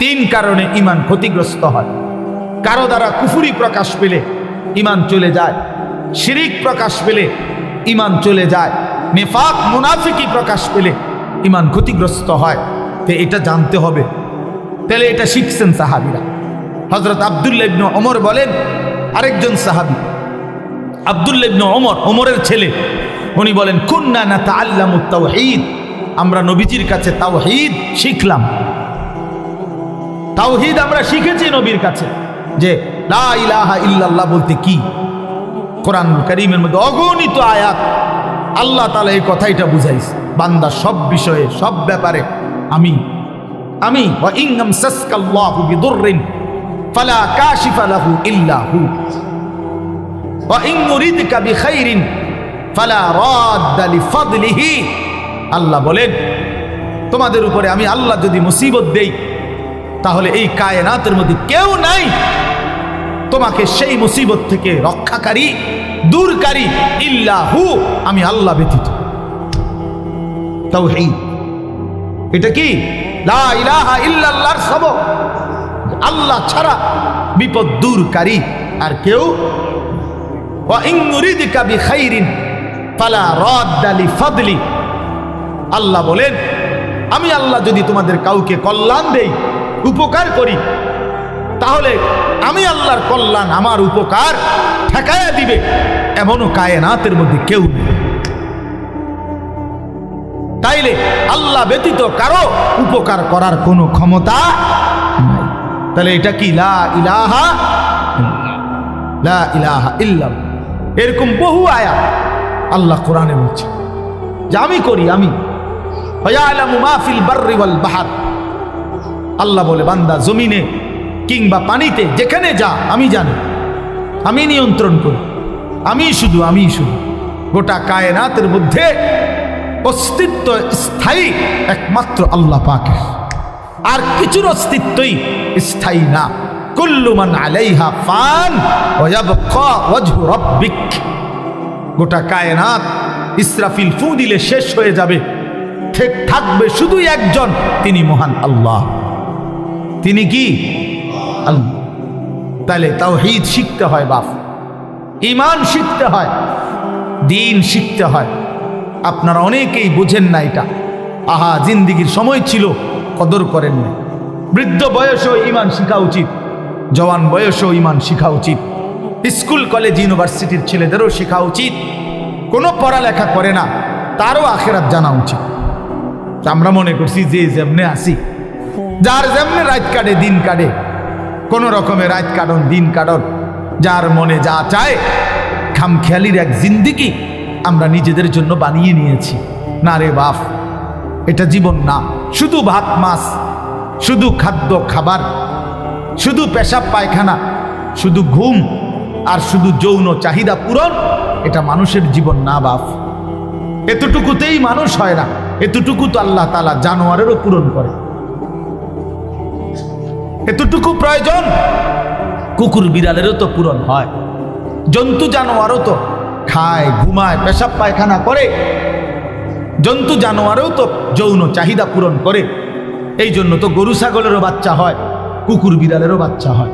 তিন কারণে ঈমান ক্ষতিগ্রস্ত হয়। কারো দ্বারা কুফরি প্রকাশ পেলে ঈমান চলে যায়, শিরিক প্রকাশ পেলে ঈমান চলে যায়, নিফাক মুনাফিকি প্রকাশ পেলে ঈমান ক্ষতিগ্রস্ত হয়। তো এটা জানতে হবে। তাহলে এটা শিখছেন সাহাবীরা। হযরত আব্দুল্লাহ ইবনে ওমর বলেন, আরেকজন সাহাবী আব্দুল্লাহ ইবনে ওমর, ওমরের ছেলে, উনি বলেন কুন্না নাতাআল্লামুত তাওহীদ, আমরা নবীজির কাছে তাওহীদ শিখলাম। তাওহীদ আমরা শিখেছি নবীর কাছে, যে লা ইলাহা ইল্লাল্লাহ বলতে কি। কোরআনুল কারীমের মধ্যে অগণিত আয়াত আল্লাহ তাআলা এই কথাইটা বুঝাইছে, বান্দা সব বিষয়ে সব ব্যাপারে আমি ওয়া ইন আমসাসকাল্লাহু বিদুররিন ফালা কাশিফা লাহু ইল্লা হু ওয়া ইন ইউরিদকা বিখাইরিন ফালা রাদ্দা লিফাদলিহি। আল্লাহ বলেন, তোমাদের উপরে আমি আল্লাহ যদি মুসিবত দেই, তাহলে এই কায়নাতের মধ্যে কেউ নাই তোমাকে সেই মুসিবত থেকে রক্ষাকারী, দূরকারী, ইল্লাহু, আমি আল্লাহ ব্যতীত। তাওহীদ এটা কি? লা ইলাহা ইল্লাল্লাহর সবক, আল্লাহ ছাড়া বিপদ দূরকারী আর কেউ। ওয়া ইন ইউরিদকা বিখাইরিন ফালা রাদ্দা লিফাদলি। আল্লাহ বলেন, আমি আল্লাহ যদি তোমাদের কাউকে কল্যাণ দেই, উপকার করি, তাহলে আমি আল্লাহর কল্যাণ, আমার উপকার ঠেকায়া দিবে এমনও কায়নাতের মধ্যে কেউ নেই। তাইলে আল্লাহ ব্যতীত কারো উপকার করার কোনো ক্ষমতা নাই। তাহলে এটা কি? লা ইলাহা ইল্লাল্লাহ। এরকম বহু আয়াত আল্লাহ কোরআনে বলছে যে আমি করি, আমি ইয়ালামু মা ফিল বাররি ওয়াল বাহর। আল্লাহ বলে, বান্দা জমিনে কিংবা পানিতে যেখানে যা আমি জানি, আমি নিয়ন্ত্রণ করি, আমি শুধু গোটা কায়নাতের মধ্যে অস্তিত্ব স্থায়ী একমাত্র আল্লাহ পাকের, আর কিছুর অস্তিত্বই স্থায়ী না। কুল্লু মান আলাইহা ফান ওয়া ইয়াবকা ওয়াজহু রাব্বিক। গোটা কায়নাত ইসরাফিল ফু দিলে শেষ হয়ে যাবে, থাকবে শুধু একজন, তিনি মহান আল্লাহ। তিনি কি? আল্লাহ। তাহলে তাওহীদ শিখতে হয় বাপ, ঈমান শিখতে হয়, দ্বীন শিখতে হয়। আপনারা অনেকেই বুঝেন না এটা। আহা, জিন্দিগির সময় ছিল, কদর করেন না। বৃদ্ধ বয়সেও ঈমান শিখা উচিত, জওয়ান বয়সেও ঈমান শিখা উচিত, স্কুল কলেজ ইউনিভার্সিটির ছেলেদেরও শেখা উচিত। কোনো পড়ালেখা করে না, তারও আখিরাত জানা উচিত। আমরা মনে করছি যে যেমনে আসি, যার যেমনে রাত কাটে দিন কাটে, কোন রকমের রাত কাটন দিন কাটন, যার মনে যা চায়, খামখেয়ালির এক জিন্দিগি আমরা নিজেদের জন্য বানিয়ে নিয়েছি। না রে বাপ, এটা জীবন না। শুধু ভাত মাছ, শুধু খাদ্য খাবার, শুধু পেশাব পায়খানা, শুধু ঘুম আর শুধু যৌন চাহিদা পূরণ, এটা মানুষের জীবন না বাপ। এতটুকুতেই মানুষ হয় না, এতটুকু তো আল্লাহ তাআলা জানোয়ারেরও পূরণ করে। এতটুকু প্রয়োজন কুকুর বিড়ালেরও তো পূরণ হয়, জন্তু জানোয়ারও তো খায়, ঘুমায়, পেশাব পায়খানা করে। জন্তু জানোয়ারও তো যৌন চাহিদা পূরণ করে। এই জন্য তো গরু ছাগলেরও বাচ্চা হয়, কুকুর বিড়ালেরও বাচ্চা হয়।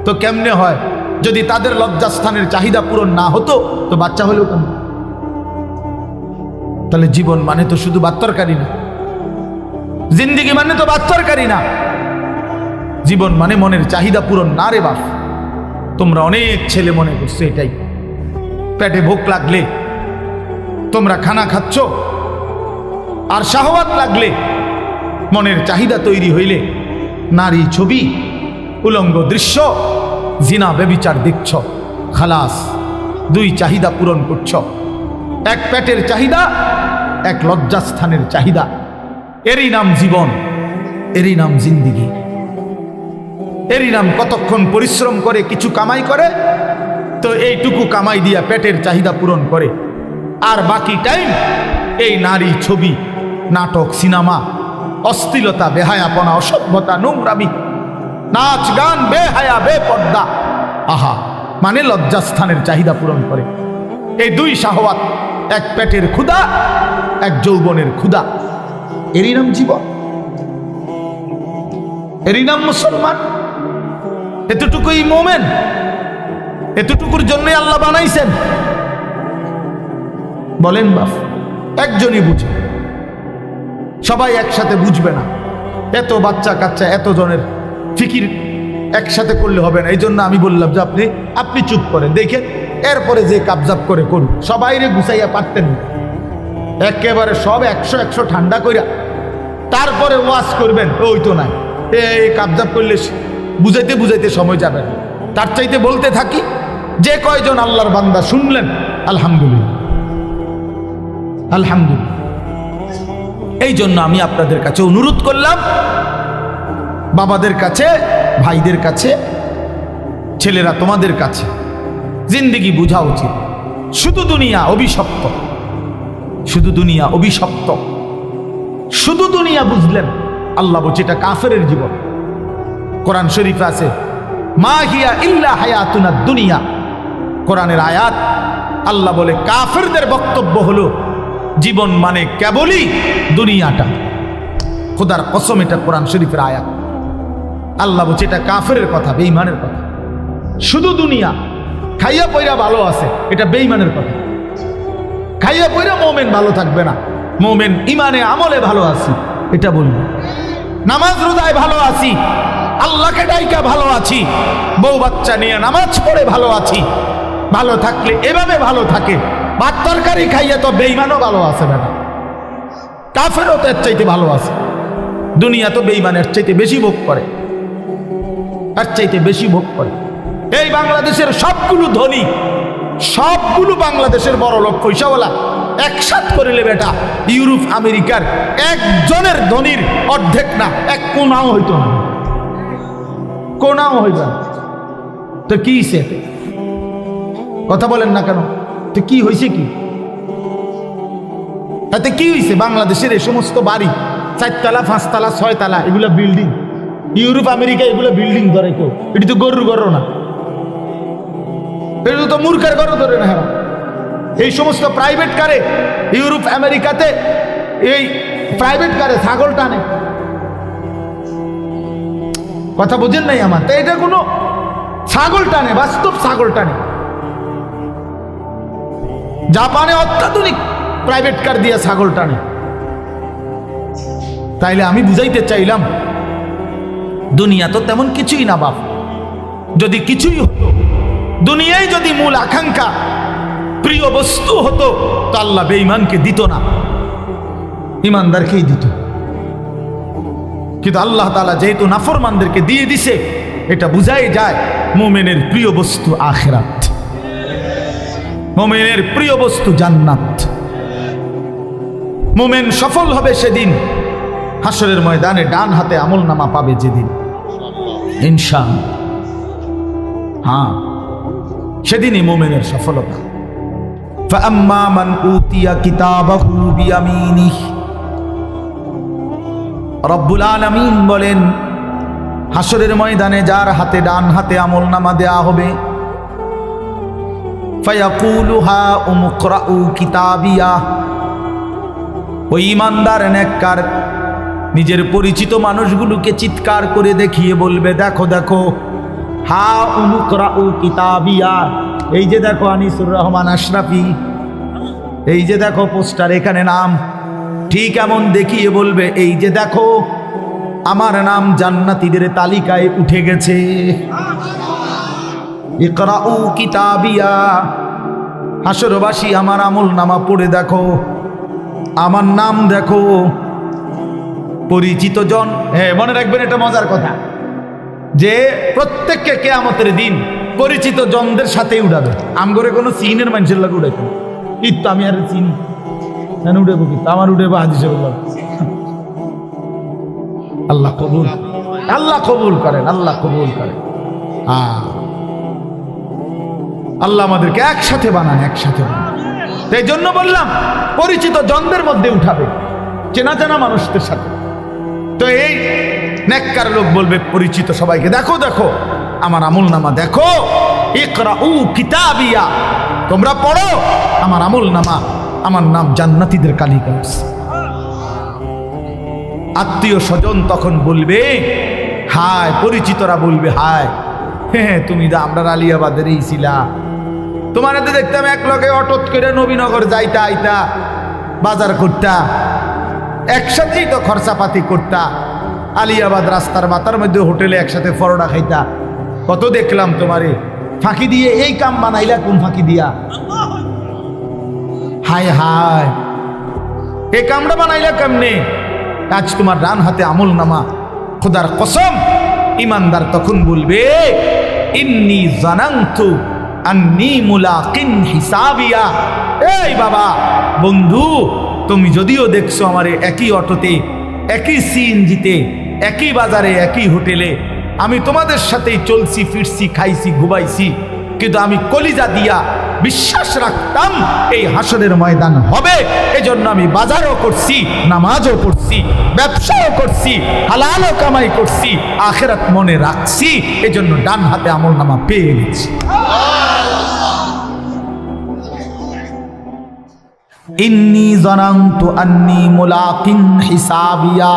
তো কেমনে হয়? যদি তাদের লজ্জাস্থানের চাহিদা পূরণ না হতো তো বাচ্চা হলেও কেমন? তাহলে জীবন মানে তো শুধু বাত্তরকারী না, জিন্দিগি মানে তো বাত্তরকারী না। জীবন মানে মনের চাহিদা পূরণ না রে বাপ। তোমরা অনেক ছেলে মনে করছো এটাই। পেটে ভোক লাগলে তোমরা খানা খাচ্ছ, আর শাহওয়াত লাগলে, মনের চাহিদা তৈরি হইলে নারী ছবি, উলঙ্গ দৃশ্য, জিনা ব্যভিচার দেখছ, খালাস, দুই চাহিদা পূরণ করছ। এক পেটের চাহিদা, এক লজ্জাস্থানের চাহিদা। এরই নাম জীবন, এরই নাম জিন্দিগি, এরই নাম কতক্ষণ পরিশ্রম করে কিছু কামাই করে, তো এইটুকু কামাই দিয়া পেটের চাহিদা পূরণ করে, আর বাকি টাইম এই নারী ছবি, নাটক, সিনেমা, অশ্লীলতা, বেহায়াপনা, অসভ্যতা, নোংরামি, নাচ গান, বেহায়া, বেপর্দা। আহা, মানে লজ্জাস্থানের চাহিদা পূরণ করে। এই দুই শাহওয়াত, এক পেটের ক্ষুধা, এক যৌবনের ক্ষুধা, এরই নাম জীবন। এরই নাম মুসলমান। এতটুকুই মোমেন, এতটুকুর জন্যই আল্লাহ বানাইছেন। বলেন বাপ, একজনই বুঝে, সবাই একসাথে বুঝবে না। এত বাচ্চা কাচ্চা এত জনের ফিকির একসাথে করলে হবে না। এই জন্য আমি বললাম যে আপনি চুপ করেন, দেখেন, এরপরে যে কাবজাব করে করুন। সবাইরে গুছাইয়া পারতেন না, একেবারে সব 100 ঠান্ডা কইরা তারপরে ওয়াজ করবেন, ওই তো নাই। এই কাবজাব করলে বুঝাইতে বুঝাইতে সময় যাবে না। তার চাইতে বলতে থাকি, যে কয়জন আল্লাহর বান্দা শুনলেন, আলহামদুলিল্লাহ, আলহামদুলিল্লাহ। এই জন্য আমি আপনাদের কাছে অনুরোধ করলাম, বাবাদের কাছে, ভাইদের কাছে, ছেলেরা তোমাদের কাছে, জিন্দেগি বোঝা উচিত। শুধু দুনিয়া অভিশপ্ত, শুধু দুনিয়া অভিশপ্ত, শুধু দুনিয়া বুঝলেন, আল্লাহ বলছে এটা কাফেরের জীবন। কোরআন শরীফে আছে, মা হিয়া ইল্লা হায়াতুনা দুনিয়া। কোরআনের আয়াত, আল্লাহ বলে কাফেরদের বক্তব্য হলো জীবন মানে কেবলই দুনিয়াটা। খোদার কসম, এটা কোরআন শরীফের আয়াত। আল্লাহ বলছে এটা কাফেরের কথা, বেঈমানের কথা। শুধু দুনিয়া, খাইয়া পয়রা ভালো আছে, এটা বেঈমানের কথা। খাইয়া পয়রা মোমেন ভালো থাকবে না, মোমেন ইমানে আমলে ভালো আছি এটা বলবে। নামাজ রোজায় ভালো আছি, আল্লাহকে ডাইকা ভালো আছি, বউ বাচ্চা নিয়ে নামাজ পড়ে ভালো আছি, ভালো থাকলে এভাবে ভালো থাকে। ভাত তরকারি খাইয়া তো বেঈমানও ভালো আছে না, কাফেরও তো এর চাইতে ভালো আছে। দুনিয়া তো বেঈমানের চাইতে বেশি ভোগ করে, এর চাইতে বেশি ভোগ করে। এই বাংলাদেশের সবগুলো ধনী, সবগুলো বাংলাদেশের বড় লোক পয়সাওয়ালা একসাথ করিলে বেটা ইউরোপ আমেরিকার একজনের ধনীর অর্ধেক না, এক কোনাও হইতো না, কোনাও হইতো না। তো কি হইছে? কথা বলেন না কেন? তো কি হয়েছে? কি তাতে কি হয়েছে? বাংলাদেশের এই সমস্ত বাড়ি 4 তলা 5 তলা 6 তলা এগুলো বিল্ডিং, ইউরোপ আমেরিকা এগুলো বিল্ডিং ধরে কেউ, এটি তো গরুর ঘর না, এটা তো মূর্খের ঘর ধরে না। হ্যাঁ, এই সমস্ত প্রাইভেট কারে ইউরোপ আমেরিকাতে, এই প্রাইভেট কারে ছাগল টানে। কথা বুঝেন নাই আমার? তো এটা কোনো ছাগল টানে, বাস্তব ছাগল টানে। জাপানে অত্যাধুনিক প্রাইভেট কার দিয়ে ছাগল টানে। তাইলে আমি বুঝাইতে চাইলাম, দুনিয়া তো তেমন কিছুই না বাপ। যদি কিছুই হতো, দুনিয়ায় যদি মূল আকাঙ্ক্ষা প্রিয় বস্তু হতো, তো আল্লাহ বেঈমানকে দিত না, ইমানদারকেই দিত। কিন্তু আল্লাহ তাআলা যেহেতু নাফরমানদেরকে দিয়ে দিছে, এটা বুঝাই যায় মুমিনের প্রিয় বস্তু আখিরাত, মুমিনের প্রিয় বস্তু জান্নাত। মুমিন সফল হবে সেদিন হাসরের ময়দানে, ডান হাতে আমলনামা পাবে যেদিন, ইনশাআল্লাহ। হ্যাঁ, সেদিনই মুমিনের সফলতা। فَأَمَّا مَنْ أُوتِيَ كِتَابَهُ بِيَمِينِهِ। রব্বুল আলামিন বলেন, হাসরের ময়দানে যার হাতে ডান হাতে আমলনামা দেয়া হবে, ফায়াকুলু হাউম ইকরাউ কিতাবিয়া। ওই ইমানদার নেককার নিজের পরিচিত মানুষগুলোকে চিৎকার করে দেখিয়ে বলবে, দেখো দেখো, হাউম ইকরাউ কিতাবিয়া, এই যে দেখো আনিসুর রহমান আশরাফি, এই যে দেখো পোস্টার, এখানে নাম। ঠিক এমন দেখিয়ে বলবে, এই যে দেখো আমার নাম জান্নাতীদের তালিকায় উঠে গেছে। ইকরাউ কিতাবিয়া, হাসরবাসী আমার আমল নামা পড়ে দেখো, আমার নাম দেখো। পরিচিত জন, হ্যাঁ মনে রাখবেন এটা মজার কথা, যে প্রত্যেককে কিয়ামতের দিন পরিচিত জনদের সাথে উঠাবে। আমগরে কোনো সিনের মানুষের লাগে উঠাইতে, ঈদ তো আমি আর চিনি কেন উঠেবো, কি আমার উঠেবো হাদিসে বললাম। আল্লাহ কবুল, আল্লাহ কবুল করেন, আল্লাহ কবুল করেন। আল্লাহ আমাদেরকে একসাথে বানান, একসাথে বানান। এই জন্য বললাম পরিচিত জনদের মধ্যে উঠাবে, চেনা চেনা মানুষদের সাথে। তো এই নেককার লোক বলবে পরিচিত সবাইকে, দেখো দেখো আমার আমলনামা দেখো, ইকরাউ কিতাবিয়া, তোমরা পড়ো আমার আমলনামা, আমার নাম জান্নাতীদের তালিকায়। আত্মীয় স্বজন তখন বলবে, হায়, পরিচিতরা বলবে হায়, হ্যাঁ তুমি তো আমরা আলিয়াবাদেরই ছিলা, তোমার তো দেখতাম এক লগে অটোত করে নবীনগর যাইতা আইতা, বাজার করতা, একসাথেই তো খরচাপাতি করতা, আলিয়াবাদ রাস্তার মাথার মধ্যে হোটেলে একসাথে পরোটা খাইতা, কত দেখলাম তোমারে। ফাঁকি দিয়ে এই কাম বানাইলা, কোন ফাঁকি দিয়া? হায় হায়, এই কামটা বানাইলা কেমনে? আজ তোমার ডান হাতে আমল নামা, খোদার কসম ইমানদার তখন বলবে ইন্নী জানান্তু আন্নী মুলাকিন হিসাবিয়া। এই বাবা বন্ধু, তুমি যদিও দেখছো আমারে একই অটোতে, একই সিএনজিতে, একই বাজারে, একই হোটেলে, আমি তোমাদের সাথেই চলছি ফিরছি, খাইছি ঘুমাইছি, কিন্তু আমি কলিজা দিয়া বিশ্বাস রাখতাম এই হাসরের ময়দান হবে। এজন্য আমি বাজারও করছি, নামাজও পড়ছি, ব্যবসাও করছি, হালালও কামাই করছি, আখিরাত মনে রাখছি, এজন্য ডান হাতে আমল নামা পেয়ে গেছি। ইন্নী জানান্তু আন্নী মুলাকিন হিসাবিয়া।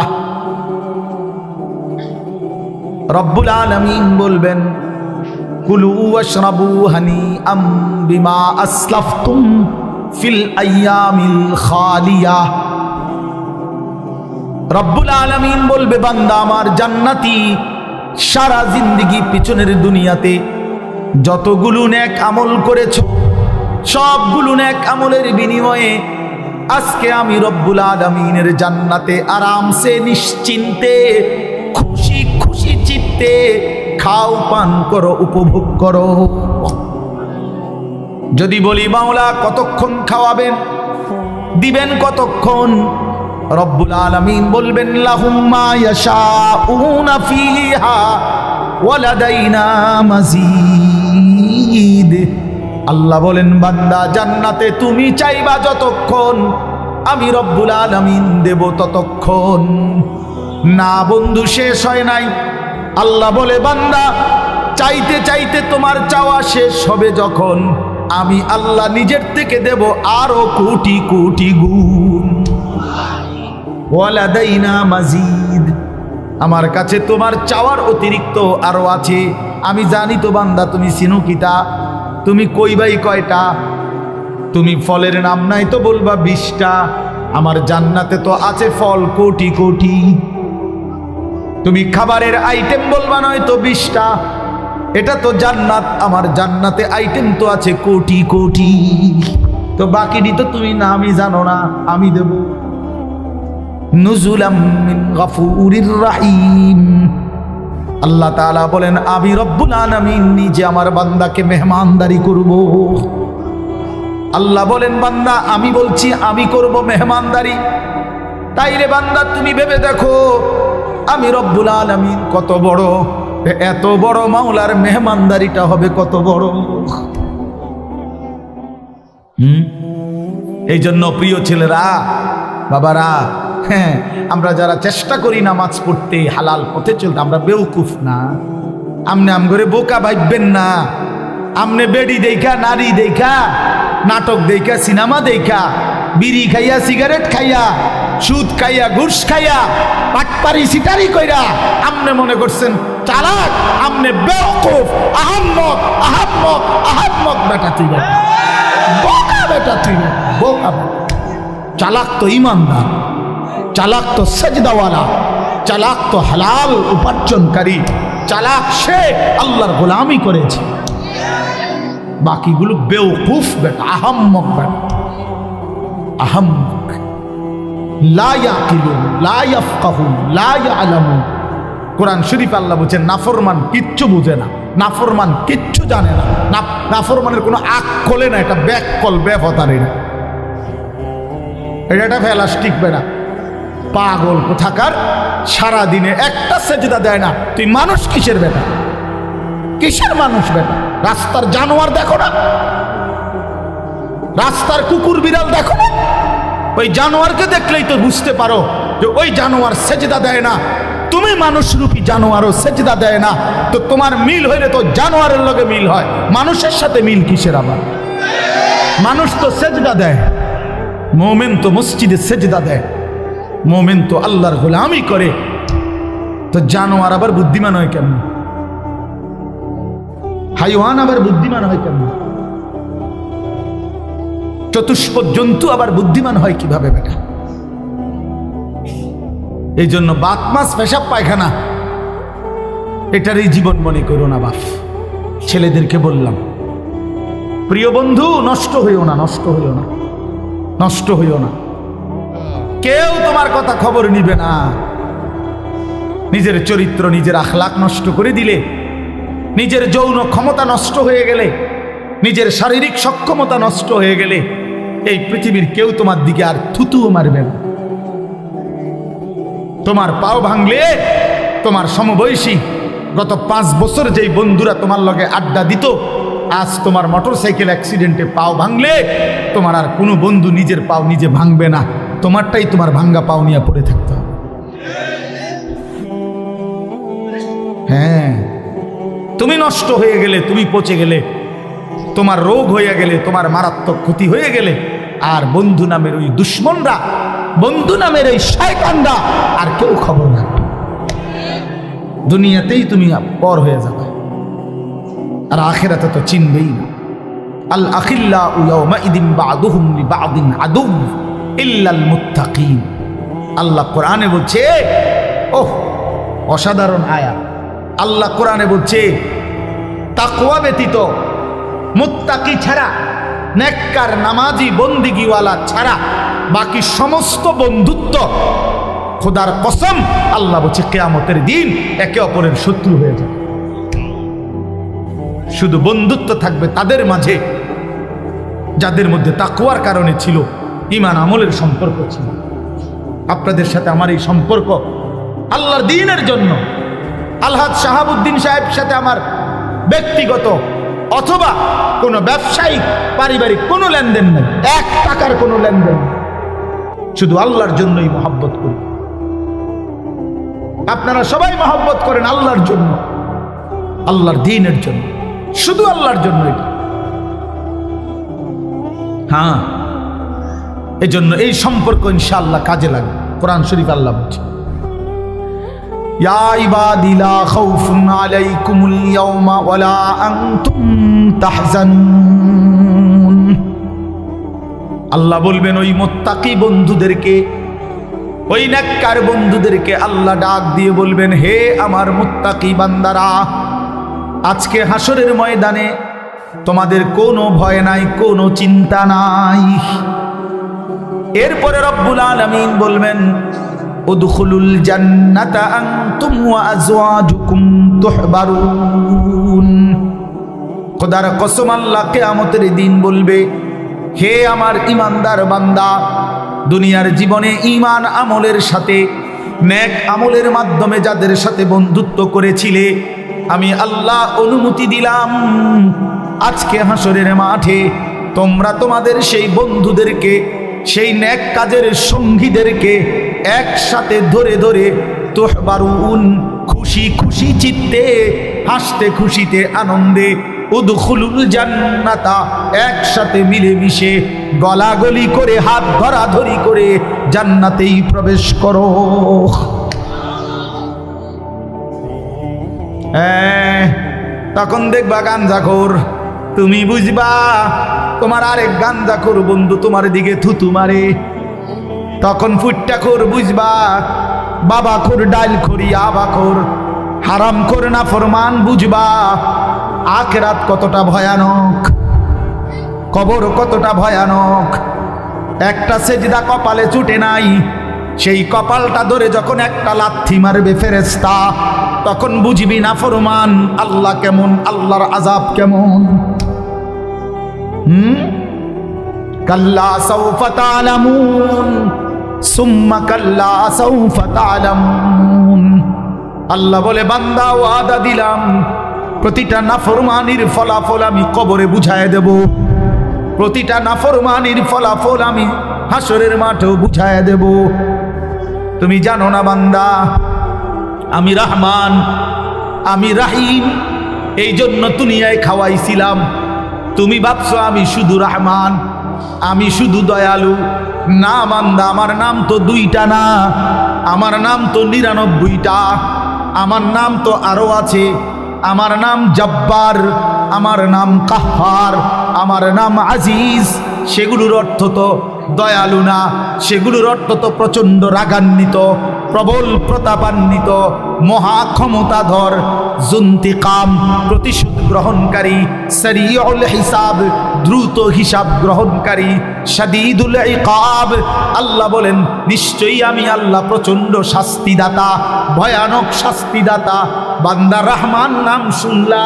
রব্বুল আলামিন বলবেন কুলু ওয়াশরাবু হানিআম বিমা আসলাফতুম ফিল আইয়ামিল খালিয়া। রব্বুল আলামিন বলবে বান্দা আমার জান্নাতি, সারা জিন্দেগি পিছনের দুনিয়াতে যতগুলো নেক আমল করেছো, সবগুলো নেক আমলের বিনিময়ে আজকে আমি রব্বুল আলামিনের জান্নাতে আরামসে নিশ্চিন্তে খুশি খুশি চিত্তে খাও, পান করো, উপভোগ করো। যদি বলি মাওলা কতক্ষণ খাওয়াবেন, দিবেন কতক্ষণ? রব্বুল আলামিন বলবেন লাহুম মা ইয়াশাউনা ফিহা ওয়া লাদাইনা মাজিদ। আল্লাহ বলেন বান্দা জান্নাতে তুমি চাইবা যতক্ষণ, আমি রব্বুল আলামিন দেব ততক্ষণ। না বন্ধু, শেষ হয় নাই। আল্লাহ বলে বান্দা চাইতে চাইতে তোমার চাওয়া শেষ হবে যখন, আমি আল্লাহ নিজের থেকে দেব আরো কোটি কোটি গুণ। ওয়ালাদাইনা মাজিদ, আমার কাছে তোমার চাওয়ার অতিরিক্ত আরো আছে। আমি জানি তো বান্দা তুমি চিনো কিতা, তুমি কইবাই কয়টা? তুমি ফলের নাম নাই তো বলবা 20টা, আমার জান্নাতে তো আছে ফল কোটি কোটি। তুমি খাবারের আইটেম বলবা নয় তো 20টা, এটা তো জান্নাত, আমার জান্নাতে আইটেম তো আছে কোটি কোটি। তো বাকিটি তো তুমি নামই জানো না, আমি দেব। নুজুলাম মিন গফুরির রহিম। আল্লাহ তাআলা বলেন আমি রব্বুল আলামিন নিজে আমার বান্দাকে মেহমানদারি করব। আল্লাহ বলেন বান্দা আমি বলছি আমি করব মেহমানদারি। তাইলে বান্দা তুমি ভেবে দেখো আমি রব্বুল আলামিন কত বড়, এত বড় মাওলার মেহমানদারিটা হবে কত বড়। এই জন্য প্রিয় ছেলেরা, বাবারা, হ্যাঁ, আমরা যারা চেষ্টা করি নামাজ পড়তে, হালাল পথে চলতে, আমরা বেউকুফ না। আমনে আম করে বোকা ভাববেন না। আমনে বেড়ি দেখা, নারী দেখা, নাটক দেখা, সিনেমা দেখা, বিড়ি খাইয়া, সিগারেট খাইয়া, সুদ খাইয়া, ঘুষ খাইয়া, পাটপারি সিটারি কইরা আমনে মনে করছেন চালাক। আমনে বেউকুফ, আহাম্মক আহাম্মক আহাম্মক বেটা তুই, বোকা বেটা তুই, বোকা। চালাক তো ইমানদার, চালাক তো সেজদাওয়ালা, চালাক তো হালাল উপার্জনকারী, চালাক সে আল্লাহর গোলামি করেছে। বাকিগুলো বেওকুফ বেটা, আহাম্মক বেটা, আহাম্মক। লা ইয়াকিলুন, লা ইয়াফকাহুন, লা ইয়ালামুন। কোরআন শরীফ আল্লাহ বলছেন নাফরমান কিচ্ছু বুঝে না, নাফরমান কিচ্ছু জানে না, নাফরমানের কোনো আকলে না, এটা ব্যাককল, বেফতারি না, এটা প্লাস্টিক বেটা, পাগল কোথাকার। সারাদিনে একটা সেজদা দেয় না, তুই মানুষ কিসের বেটা? কিসের মানুষ বেটা? রাস্তার জানোয়ার দেখো না, রাস্তার কুকুর বিড়াল দেখো না? ওই জানোয়ারকে দেখলেই তো বুঝতে পারো যে ওই জানোয়ার সেজদা দেয় না। তুমি মানুষরূপী জানোয়ারও সেজদা দেয় না, তো তোমার মিল হইলে তো জানোয়ারের লগে মিল হয়, মানুষের সাথে মিল কিসের? আবার মানুষ তো সেজদা দেয়, মোমেন তো মসজিদে সেজদা দেয়, মোমেন তো আল্লাহর গোলামি করে। তো জানোয়ার আবার বুদ্ধিমান হয় কেমন? হাইওয়ান আবার বুদ্ধিমান হয় কেমন? চতুষ্পদ জন্তু আবার বুদ্ধিমান হয় কিভাবে বেটা? এই জন্য বাত মাছ পেশাব পায়খানা এটারই জীবন মনে করো না বাপ। ছেলেদেরকে বললাম, প্রিয় বন্ধু, নষ্ট হইও না, নষ্ট হইও না, নষ্ট হইও না। কেউ তোমার কথা খবর নিবে না। নিজের চরিত্র, নিজের আখলাক নষ্ট করে দিলে, নিজের যৌন ক্ষমতা নষ্ট হয়ে গেলে, নিজের শারীরিক সক্ষমতা নষ্ট হয়ে গেলে, এই পৃথিবীর কেউ তোমার দিকে আর থুতুও মারবে না। তোমার পাও ভাঙলে তোমার সমবয়সী গত 5 বছর যেই বন্ধুরা তোমার লগে আড্ডা দিত, আজ তোমার মোটরসাইকেল অ্যাক্সিডেন্টে পাও ভাঙলে তোমার আর কোনো বন্ধু নিজের পাও নিজে ভাঙবে না। তোমারটাই তোমার ভাঙ্গা পাও নিয়ে পড়ে থাকতে হবে। হ্যাঁ, তুমি নষ্ট হয়ে গেলে, তুমি পচে গেলে, তোমার রোগ হয়ে গেলে, তোমার মারাত্মক ক্ষতি হয়ে গেলে, আর বন্ধু নামের ওই দুশ্মনরা, বন্ধু নামের এই শয়তানরা আর কেউ খবর না। দুনিয়াতেই তুমি পর হয়ে যাবে, আর আখিরাতে তো চিনবেই না। আল আখিল্লাউ ইয়াওমাইদিন বা'দুহুম লিবা'দিন আদু ইল্লাল মুত্তাকিন। আল্লাহ কোরআনে বলছে, ওহ অসাধারণ আয়াত। আল্লাহ কোরআনে বলছে, তাকওয়া ব্যতীত, মুত্তাকি ছাড়া, নেককার নামাজি বন্দিগিওয়ালা ছাড়া বাকি সমস্ত বন্ধুত্ব, খোদার কসম আল্লাহ বলছে কিয়ামতের দিন একে অপরের শত্রু হয়ে যাবে। শুধু বন্ধুত্ব থাকবে তাদের মাঝে যাদের মধ্যে তাকওয়ার কারণে ছিল, ঈমান আমলের সম্পর্ক ছিল। আপনাদের সাথে আমার এই সম্পর্ক আল্লাহর দ্বীনের জন্য। আলহাজ শাহাবুদ্দিন সাহেবের সাথে আমার ব্যক্তিগত অথবা কোনো ব্যবসায়িক পারিবারিক কোনো লেনদেন নেই, 1 টাকার কোনো লেনদেন নেই। শুধু আল্লাহর জন্যই মহব্বত করি। আপনারা সবাই মহব্বত করেন আল্লাহর জন্য, আল্লাহর দ্বীনের জন্য, শুধু আল্লাহর জন্য। এটা হ্যাঁ, এজন্য এই সম্পর্ক ইনশাআল্লাহ কাজে লাগবে। কোরআন শরীফ আল্লাহ বলছে, ইয়া ইবাদি লা খাউফুন আলাইকুমুল ইয়াওমা ওয়ালা আনতুম তাহজানুন। আল্লাহ বলবেন ওই মুত্তাকি বন্ধুদেরকে, ওই নেককার বন্ধুদেরকে আল্লাহ ডাক দিয়ে বলবেন, হে আমার মুত্তাকি বান্দারা, আজকে হাসরের ময়দানে তোমাদের কোনো ভয় নাই, কোনো চিন্তা নাই। এরপরে রব্বুল আলামিন বলবেন, উদখুলুল জান্নাতা আনতুম ওয়া আজওয়াজুকুম তুহবারুন। খোদার কসম আল্লাহ কিয়ামতের দিন বলবে, হে আমার ঈমানদার বান্দা, দুনিয়ার জীবনে ঈমান আমলের সাথে, নেক আমলের মাধ্যমে যাদের সাথে বন্ধুত্ব করেছিলে, আমি আল্লাহ অনুমতি দিলাম আজকে হাসরের মাঠে তোমরা তোমাদের সেই বন্ধুদেরকে, সেই নেক কাজের সঙ্গীদেরকে একসাথে ধরে ধরে তুহবারুন, খুশি খুশি চিত্তে, হাসতে খুশিতে আনন্দে, উদখুলুল জান্নাতা, একসাথে মিলেমিশে গলাগলি করে হাত ধরাধরি করে জান্নাতেই প্রবেশ করো। তখন দেখবা গাঞ্জাখোর, তুমি বুঝবা তোমার আরেক গাঞ্জাখোর বন্ধু তোমার দিকে থুতু মারে। তখন ফুট্টাখোর বুঝবা বাবাখোর, ডাইলখোর, ইয়াবাখোর, হারামখোর, নাফরমান বুঝবা আখিরাত কতটা ভয়ানক, কবর কতটা ভয়ানক। একটা সেজদা কপালে চুটে নাই, সেই কপালটা ধরে যখন একটা লাথি মারবে ফেরেশতা, তখন বুঝবি নাফরমান আল্লাহ কেমন, আল্লাহর আযাব কেমন। কাল্লা সাউফা তা'লামুন সুম্মা কাল্লা সাউফা তা'লামুন। আল্লাহ বলে, বান্দা ওয়াদা দিলাম প্রতিটা নাফরমানির ফলাফল আমি কবরে বুঝায় দেব, প্রতিটা নাফরমানির ফলাফল আমি হাসরের মাঠেও বুঝায় দেব। তুমি জানো না বান্দা, আমি রহমান, আমি রাহিম, এই জন্য দুনিয়ায় খাওয়াইছিলাম। তুমি ভাবছো আমি শুধু রহমান, আমি শুধু দয়ালু। না বান্দা, আমার নাম তো 2টা না, আমার নাম তো 99টা। আমার নাম তো আরো আছে, আমার নাম জব্বার, আমার নাম কাহ্হার, আমার নাম আজিজ। সেগুলোর অর্থ তো দয়ালু না, সেগুলোর অর্থ তো প্রচণ্ড রাগান্বিত, প্রবল প্রতাপান্বিত, মহা ক্ষমতাধর, জুন্তিকাম, প্রতিশোধ গ্রহণকারী, সারিউল হিসাব, দ্রুত হিসাব গ্রহণকারী, শাদীদুল ইকাব। আল্লাহ বলেন নিশ্চয়ই আমি আল্লাহ প্রচণ্ড শাস্তিদাতা, ভয়ানক শাস্তিদাতা। বান্দা রহমান নাম শুনলা,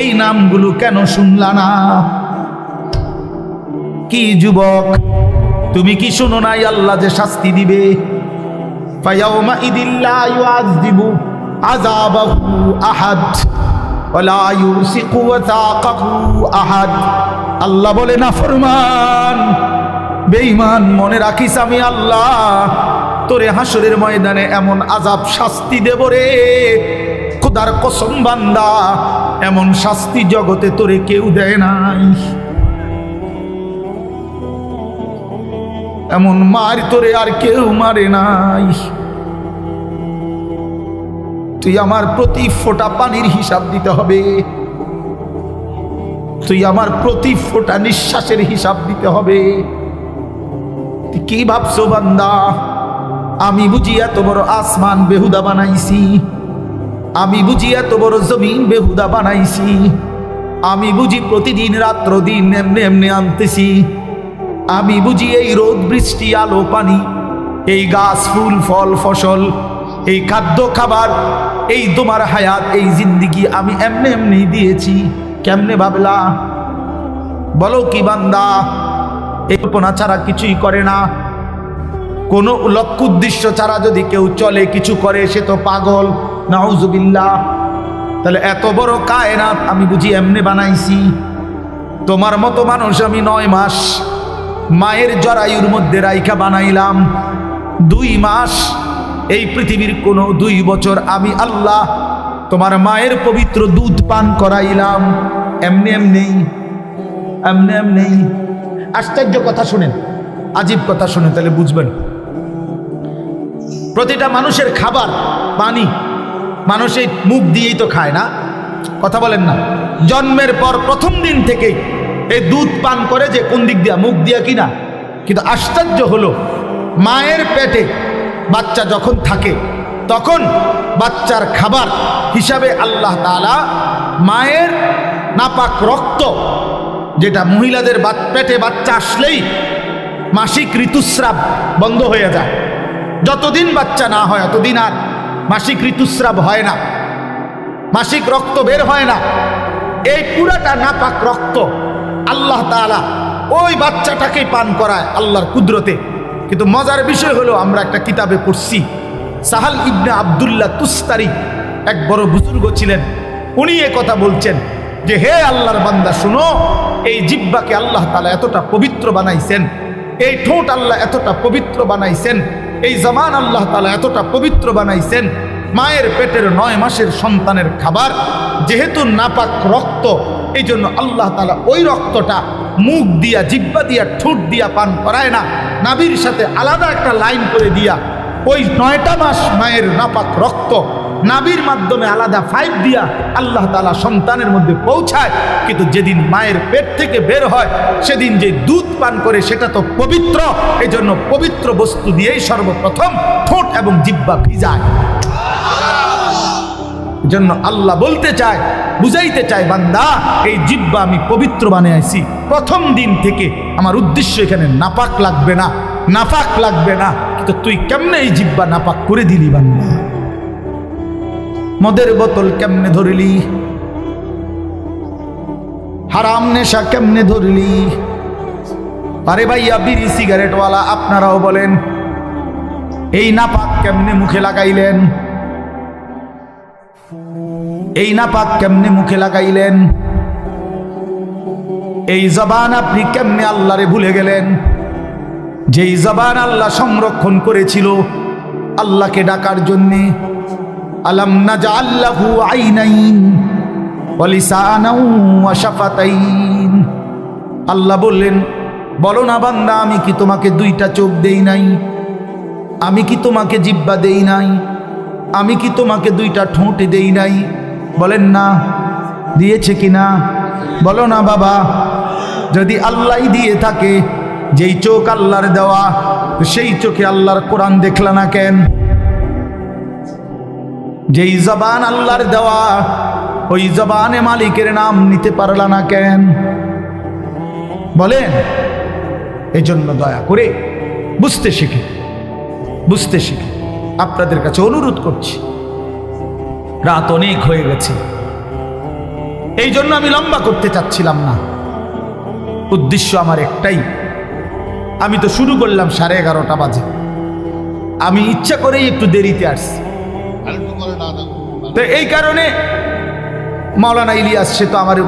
এই নামগুলো কেন শুনলা না? কি যুবক, তুমি কি শোনো নাই আল্লাহ যে শাস্তি দিবে? ফায়াউমা ইদিল্লা ইউআযিবু আযাবাহু আহাদ ওয়ালা ইউসিকু ওয়াসাকাহু আহাদ। আল্লাহ বলে নাফরমান, বেঈমান, মনে রাখিস আমি আল্লাহ তোরে হাসরের ময়দানে এমন আযাব শাস্তি দেব রে, খোদার কসম বান্দা, এমন শাস্তি জগতে তোরে কেউ দেয় নাই। এমন মার তোরে আর কেউ মারে নাই। তুই আমার প্রতি ফোঁটা পানির হিসাব দিতে হবে, তুই আমার প্রতি ফোঁটা নিঃশ্বাসের হিসাব দিতে হবে। তুই কি ভাবছো বান্দা, আমি বুঝি এত বড় আসমান বেহুদা বানাইছি? আমি বুঝি এত বড় জমিন বেহুদা বানাইছি? আমি বুঝি প্রতিদিন রাত্র দিন এমনি এমনি আনতেছি? আমি বুঝি এই রোদ বৃষ্টি আলো পানি, এই গাছ ফুল ফল ফসল, এই খাদ্য খাবার, এই তোমার হায়াত, এই জিন্দিগি আমি এমনি এমনি দিয়েছি? কেমনে ভাবলা? বলো কি বান্দা? এই কল্পনা ছাড়া কিছুই করে না, কোনো লক্ষ্য উদ্দেশ্য ছাড়া যদি কেউ চলে কিছু করে সে তো পাগল, নাউজুবিল্লাহ। তাহলে এত বড় কায়নাত আমি বুঝি এমনি বানাইছি? তোমার মতো মানুষ আমি 9 মাস মায়ের জরায়ুর মধ্যে রাইখা বানাইলাম, 2 মাস এই পৃথিবীর কোনো 2 বছর আমি আল্লাহ তোমার মায়ের পবিত্র দুধ পান করাইলাম, এমনি এমনি এমনি এমনি। আশ্চর্য কথা শুনেন, আজীব কথা শুনেন, তাহলে বুঝবেন। প্রতিটা মানুষের খাবার পানি মানুষ এই মুখ দিয়েই তো খায় না, কথা বলেন না? জন্মের পর প্রথম দিন থেকেই এই দুধ পান করে, যে কোন দিক দিয়া? মুখ দিয়া কিনা? কিন্তু আশ্চর্য হলো, মায়ের পেটে বাচ্চা যখন থাকে তখন বাচ্চার খাবার হিসাবে আল্লাহ তাআলা মায়ের নাপাক রক্ত, যেটা মহিলাদের পেটে বাচ্চা আসলেই মাসিক ঋতুস্রাব বন্ধ হয়ে যায়, যতদিন বাচ্চা না হয় ততদিন আর মাসিক ঋতুস্রাব হয় না, মাসিক রক্ত বের হয় না। এই পুরাটা নাপাক রক্ত আল্লাহ তাআলা ওই বাচ্চাটাকে পান করায় আল্লাহর কুদরতে। কিন্তু মজার বিষয় হলো, আমরা একটা কিতাবে পড়ছি, সাহাল ইবনে আব্দুল্লাহ তুস্তারি এক বড় বুজুর্গ ছিলেন, উনি এ কথা বলছেন যে হে আল্লাহর বান্দা শুনো, এই জিহ্বাকে আল্লাহ তাআলা এতটা পবিত্র বানাইছেন, এই ঠোঁট আল্লাহ এতটা পবিত্র বানাইছেন, এই জবান আল্লাহ তাআলা এতটা পবিত্র বানাইছেন। মায়ের পেটের 9 মাসের সন্তানের খাবার যেহেতু নাপাক রক্ত, এই জন্য আল্লাহ তাআলা ওই রক্তটা মুখ দিয়া, জিহ্বা দিয়া, ঠোঁট দিয়া পান করায় না, নাভির সাথে আলাদা একটা লাইন করে দিয়া ওই 9টা মাস মায়ের নাপাক রক্ত নাভির মাধ্যমে আলাদা পাইপ দিয়া আল্লাহ তাআলা সন্তানের মধ্যে পৌঁছায়। কিন্তু যেদিন মায়ের পেট থেকে বের হয় সেদিন যে দুধ পান করে সেটা তো পবিত্র, এই জন্য পবিত্র বস্তু দিয়েই সর্বপ্রথম ঠোঁট এবং জিহ্বা ভিজায়। জন্য আল্লাহ বলতে চায়, বুঝাইতে চায়, বান্দা এই জিহ্বা আমি পবিত্র বানিয়েছি প্রথম দিন থেকে, আমার উদ্দেশ্য এখানে নাপাক লাগবে না, নাপাক লাগবে না। কিন্তু তুই কেমনে এই জিহ্বা নাপাক করে দিলি বান্দা? মদের বোতল কেমনে ধরলি? হারাম নেশা কেমনে ধরলি? আরে ভাইয়া বিড়ি সিগারেটওয়ালা আপনারাও বলেন, এই নাপাক কেমনে মুখে লাগাইলেন? এই নাপাক কেমনে মুখে লাগাইলেন? এই জবান আপনি কেমনে আল্লাহরে ভুলে গেলেন? যেই জবান আল্লাহ সংরক্ষণ করেছিল আল্লাহকে ডাকার জন্যে। আলাম নাজআল লাহু আইনাইন ওয়া লিসানাও ওয়া শাফাতাইন। আল্লাহ বললেন, বলো না বান্দা, আমি কি তোমাকে 2টা চোখ দেই নাই? আমি কি তোমাকে জিহ্বা দেই নাই? আমি কি তোমাকে দুইটা ঠোঁট দেই নাই? বলেন না, দিয়েছে কিনা? বলো না বাবা। যদি আল্লাহ দিয়ে থাকে, যেই চোখ আল্লাহর দেওয়া, সেই চোখে আল্লাহর কোরআন দেখলা না কেন? যেই জবান আল্লাহর দেওয়া, ওই জবানে মালিকের নাম নিতে পারলা না কেন? বলেন। এই জন্য দয়া করে বুঝতে শিখে, বুঝতে শিখে আপনাদের কাছে অনুরোধ করছি। রাত অনেক হয়ে গেছে, এই জন্য আমি লম্বা করতে চাচ্ছিলাম না। উদ্দেশ্য আমার একটাই, আমি তো শুরু করলাম 11:30 বাজে, আমি ইচ্ছা করেই একটু দেরিতে আসছি। তো এই কারণে মাওলানা ইলিয়াস, সে তো আমার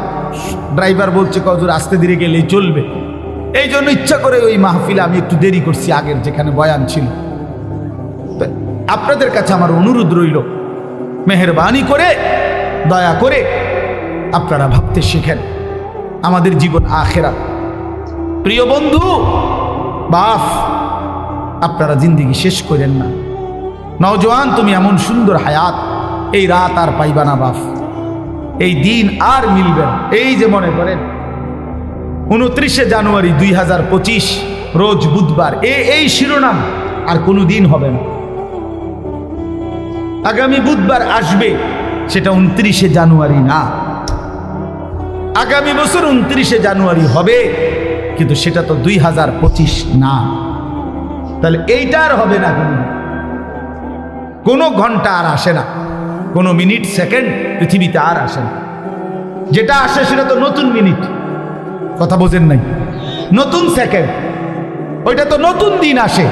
ড্রাইভার, বলছে কজুর আস্তে ধীরে গেলেই চলবে। এই জন্য ইচ্ছা করে ওই মাহফিলে আমি একটু দেরি করছি, আগের যেখানে বয়ান ছিল। আপনাদের কাছে আমার অনুরোধ রইল, মেহেরবানি করে, দয়া করে আপনারা ভাবতে শিখেন, আমাদের জীবন আখেরাত। প্রিয় বন্ধু, বাপ, আপনারা জিন্দেগি শেষ করেন না। নওজোয়ান, তুমি এমন সুন্দর হায়াত, এই রাত আর পাইবা না বাপ, এই দিন আর মিলবে না। এই যে মনে করেন 29শে জানুয়ারি 2025 রোজ বুধবার, এই শিরোনাম আর কোনো দিন হবে না। আগামী বুধবার আসবে, সেটা 29শে জানুয়ারি না। আগামী বছর 29শে জানুয়ারি হবে, কিন্তু সেটা তো 2025 না। তাহলে এইটা আর হবে না। কোনো ঘন্টা আর আসে না, কোনো মিনিট সেকেন্ড পৃথিবীতে আর আসে না। যেটা আসে সেটা তো নতুন মিনিট, কথা বোঝেন নাই? নতুন সেকেন্ড, ওইটা তো নতুন দিন আসে,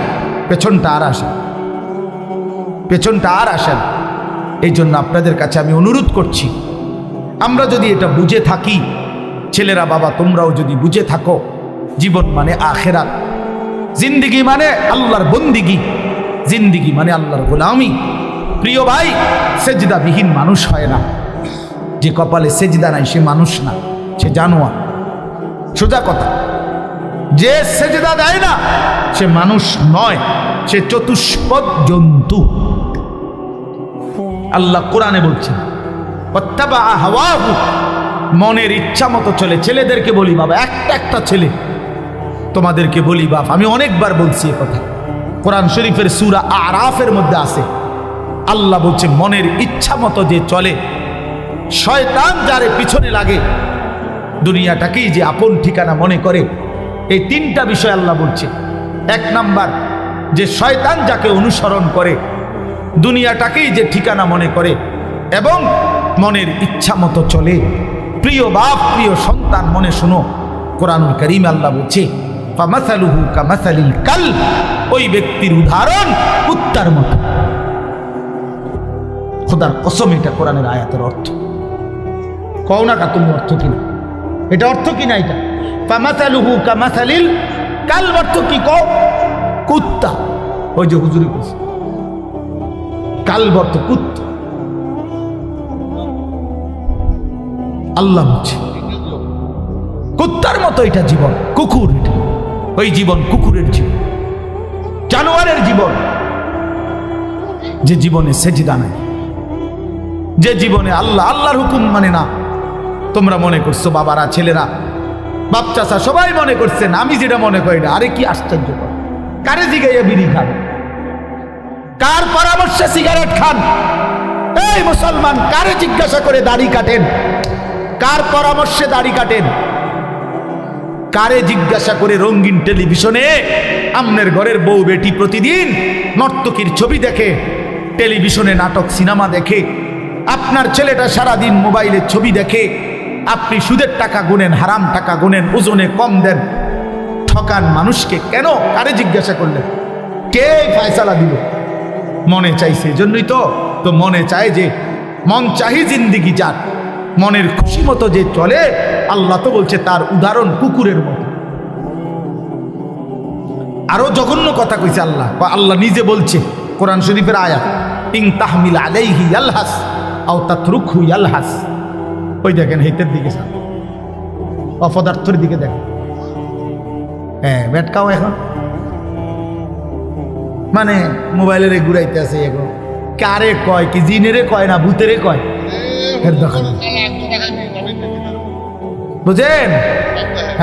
পেছনটা আর আসে, পেছনটা আর আসে না। এই জন্য আপনাদের কাছে আমি অনুরোধ করছি, আমরা যদি এটা বুঝে থাকি, ছেলেরা বাবা তোমরাও যদি বুঝে থাকো, জীবন মানে আখেরাত, জিন্দিগি মানে আল্লাহর বন্দিগি, জিন্দিগি মানে আল্লাহর গোলামি। প্রিয় ভাই, সেজদাবিহীন মানুষ হয় না। যে কপালে সেজদা নাই সে মানুষ না, সে জানোয়ার। সোজা কথা, যে সেজদা দেয় না সে মানুষ নয়, সে চতুষ্পদ জন্তু। আল্লাহ কোরআনে বলছেন, ওয়াত্তাবা হাওয়াহু, মনের ইচ্ছা মতো চলে। ছেলেদেরকে বলি বাবা, একটা ছেলে তোমাদেরকে বলি বাপ, আমি অনেকবার বলছি এ কথা, কোরআন শরীফের সূরা আরাফের মধ্যে আছে। আল্লাহ বলছে, মনের ইচ্ছা মতো যে চলে, শয়তান যারে পিছনে লাগে, দুনিয়াটাকেই যে আপন ঠিকানা মনে করে। এই তিনটা বিষয় আল্লাহ বলছে। এক নাম্বার, যে শয়তান যাকে অনুসরণ করে, দুনিয়াটাকেই যে ঠিকানা মনে করে এবং মনের ইচ্ছা মতো চলে। প্রিয় বাপ, প্রিয় সন্তান, মনে শোনো, কোরআনুল কারীম আল্লাহ বলছে, ফামাসালুহু কামাসালিল কালব, ওই ব্যক্তির উদাহরণ কুত্তার মতো। খোদার কসম, এটা কোরআনের আয়াতের অর্থ। কও না কা তুমি অর্থ কিনা, এটা অর্থ কিনা এটা? ফামাসালুহু কামাসালিল কালব অর্থ কি? কও, কুত্তা। ওই যে হুজুরি বলছে, কালব অর্থ কুত্তা। আল্লাহ বলছে কুত্তার মতো এটা জীবন, কুকুর। এটা ওই জীবন কুকুরের জীবন, জানোয়ারের জীবন, যে জীবনে সেজদা নাই, যে জীবনে আল্লাহর হুকুম মানে না। তোমরা মনে করছো বাবারা, ছেলেরা, বাপ চাচা সবাই মনে করছেন আমি যেটা মনে করি না। আরে কি আশ্চর্য! কারে জিগাইয়া বিড়ি খান? কার পরামর্শে সিগারেট খান? এই মুসলমান, কারে জিজ্ঞাসা করে দাড়ি কাটেন? কার পরামর্শে দাড়ি কাটেন? কারে জিজ্ঞাসা করে রঙিন টেলিভিশনে আমনের ঘরের বউ বেটি প্রতিদিন নর্তকীর ছবি দেখে, টেলিভিশনে নাটক সিনেমা দেখে? আপনার ছেলেটা সারাদিন মোবাইলে ছবি দেখে, আপনি সুদের টাকা গুনেন, হারাম টাকা গুনেন, ওজনে কম দেন, ঠকান মানুষকে। কেন? কারে জিজ্ঞাসা করলেন? কে ফয়সালা দিল? মনে চাইছে, এজন্যই তো মনে চায়, যে মন চাহি জিন্দিগি যার, মনের খুশি মতো যে চলে, আল্লাহ তো বলছে তার উদাহরণ কুকুরের মতো। আরো জঘন্য কথা কইছে আল্লাহ। আল্লাহ নিজে বলছে, কোরআন শরীফের আয়াত, ইন তাহমিল আলাইহি ইয়ালহাস আও তাতরুকহু ইয়ালহাস। ওই দেখেন, হেতের দিকে, অপদার্থের দিকে দেখেন। হ্যাঁ, বেটকাও এখন মানে মোবাইলের ঘুরাইতে আছে, এখন কারে কয়, কি জিনেরে কয় না ভূতেরে কয়? এর দরকার নেই। বুঝেন?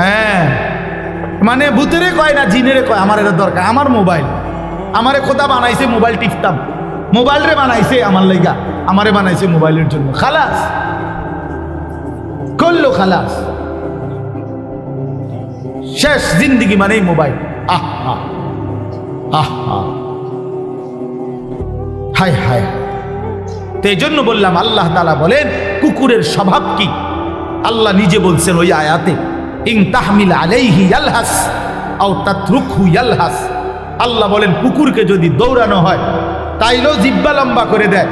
হ্যাঁ, মানে ভূতেরে কয় না জিনেরে কয়। আমার এর দরকার, আমার মোবাইল, আমারে খোদা বানাইছে মোবাইল টিপতাম, মোবাইল রে বানাইছে আমার লাইগা, আমারে বানাইছে মোবাইলের জন্য। খালাস করলো, খালাস, শেষ জিন্দিগি মানেই মোবাইল। আহা আহা, হায় হায়। তো এই জন্য বললাম, আল্লাহ তাআলা বলেন কুকুরের স্বভাব কি? আল্লাহ নিজে বলছেন ওই আয়াতে, ইন তাহমিল আলাইহি ইয়ালহাস আও তাতরুকহু ইয়ালহাস। আল্লাহ বলেন কুকুরকে যদি দৌড়ানো হয় তাইলেও জিহ্বা লম্বা করে দেয়,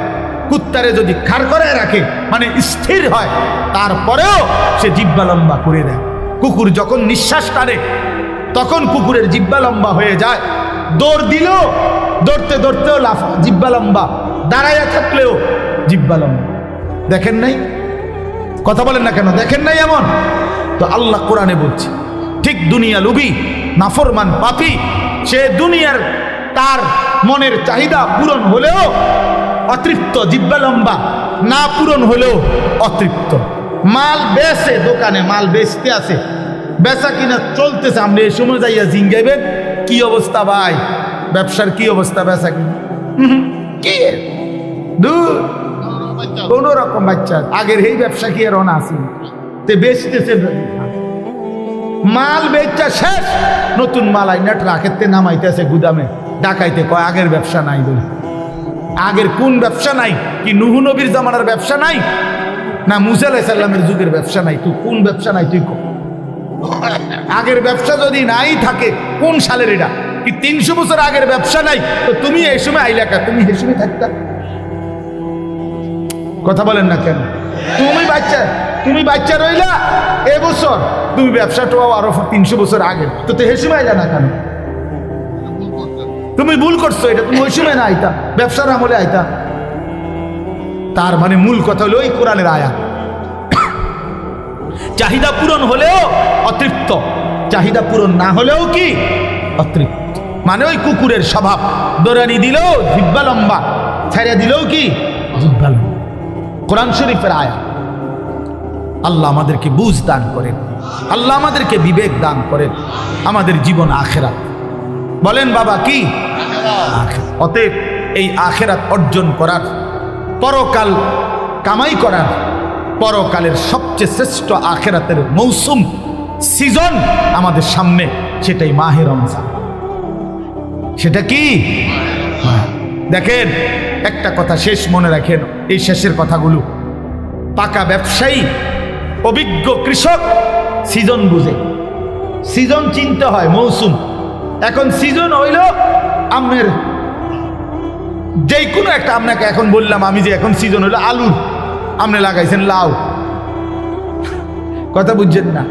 কুত্তারে যদি খাড় করে রাখে মানে স্থির হয় তারপরেও সে জিহ্বা লম্বা করে দেয়। কুকুর যখন নিঃশ্বাস টানে তখন কুকুরের জিহ্বা লম্বা হয়ে যায়। দৌড় দিলেও, দৌড়তে দৌড়তেও জিহ্বা লম্বা, দাঁড়াইয়া থাকলেও জিহ্বা লম্বা। দেখেন নাই? কথা বলেন না কেন? দেখেন নাই এমন? তো আল্লাহ কোরআনে বলছে ঠিক দুনিয়া লুবি নাফরমান পাপী, সে দুনিয়ার তার মনের চাহিদা পূরণ হলেও অতৃপ্ত, জিহ্বা লম্বা, না পূরণ হলেও অতৃপ্ত। মাল বেচে, দোকানে মাল বেচতে আছে, বেচা কিনা চলতেছে, আপনি এই সময় যাইয়া জিঙ্গাইবেন কি অবস্থা ভাই, ব্যবসার কি অবস্থা, বেচা কিনা কি দূর কোন রকম বাচ্চা। আগের এই ব্যবসা কি আর অনা আছে? বেচতেছে, মাল বেচা শেষ, নতুন মাল আইনা ট্রাকেতে নামাইতেছে গুদামে, ডাকাইতে কয় আগের ব্যবসা নাই বলে। আগের কোন ব্যবসা নাই? কি নূহ নবীর জামানার ব্যবসা নাই, না মুসা আলাইহিস সালামের যুগের ব্যবসা নাই? তুই কোন ব্যবসা নাই তুই কর? আগের ব্যবসা যদি নাই থাকে কোন সালের এটা? কি 300 বছর আগের ব্যবসা নাই? তো তুমি এই সময় আইলাকা, তুমি এই সময় থাকতা? কথা বলেন না কেন? তুমি বাচ্চা রইলা এবছর, তুমি ব্যবসাটা আরো 300 বছর আগে, তো হে সময় আইলা না কেন? তুমি ভুল করছো, এটা তুমি ওই সময় না আইতা, ব্যবসার আমলে আইতা। তার মানে মূল কথা হলো ওই কোরআনের আয়াত, চাহিদা পূরণ হলেও অতৃপ্ত, চাহিদা পূরণ না হলেও কি অতৃপ্ত। মানে ওই কুকুরের স্বভাব, দৌড়ানি দিলেও জিহ্বা লম্বা, ছাড়িয়ে দিলেও কি জিহ্বা লম্বা। কোরআন শরীফের আয়াত। আল্লাহ আমাদেরকে বুঝ দান করেন, আল্লাহ আমাদেরকে বিবেক দান করেন, আমাদের জীবন আখেরাত। বলেন বাবা কি? অতএব এই আখেরাত অর্জন করার, পরকাল কামাই করার, পরকালের সবচেয়ে শ্রেষ্ঠ আখেরাতের মৌসুম, সিজন আমাদের সামনে, সেটাই মাহে রমজান। সেটা কি? দেখেন একটা কথা শেষ মনে রাখেন, এই শেষের কথাগুলো, পাকা ব্যবসায়ী, অভিজ্ঞ কৃষক সিজন বুঝে, সিজন চিনতে হয়, মৌসুম। এখন সিজন হইল আমের, যে কোনো একটা, আপনাকে এখন বললাম আমি যে এখন সিজন হইল আলুর, আপনি লাগাইছেন লাউ, কথা বুঝছেন না?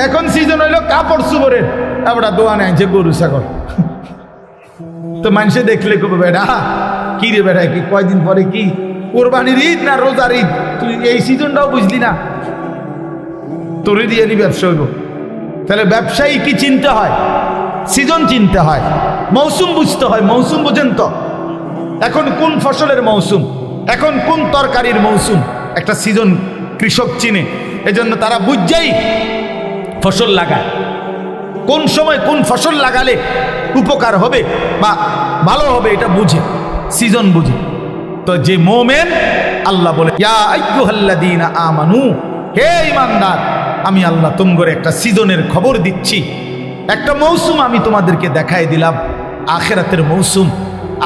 এখন সিজন হইল কাপড় চুপড়ের, আমরা দোয়ানে আনছে গরু ছাগল। তো মানুষে দেখলে কবে বেড়া কি রে বেড়া, কি কয়দিন পরে কি কোরবানির ঈদ না রোজার ঈদ, তুই এই সিজনটাও বুঝলি না, তোরে দিয়ে নি ব্যবসা হইব। তাহলে ব্যবসায়ী কি চিনতে হয়? সিজন চিনতে হয়, মৌসুম বুঝতে হয়। মৌসুম বুঝেন তো? এখন কোন ফসলের মৌসুম, এখন কোন তরকারির মৌসুম, একটা সিজন কৃষক চিনে। এজন্য তারা বুঝছেই ফসল লাগায়, কোন সময় কোন ফসল লাগালে উপকার হবে বা ভালো হবে, এটা বুঝে, সিজন বুঝে। তো যে মোমেন, আল্লাহ বলে ইয়া আইয়ুহাল্লাযীনা আমানু, হে ঈমানদার, আমি আল্লাহ তোমাদের একটা সিজনের খবর দিচ্ছি, একটা মৌসুম আমি তোমাদেরকে দেখাই দিলাম, আখিরাতের মৌসুম,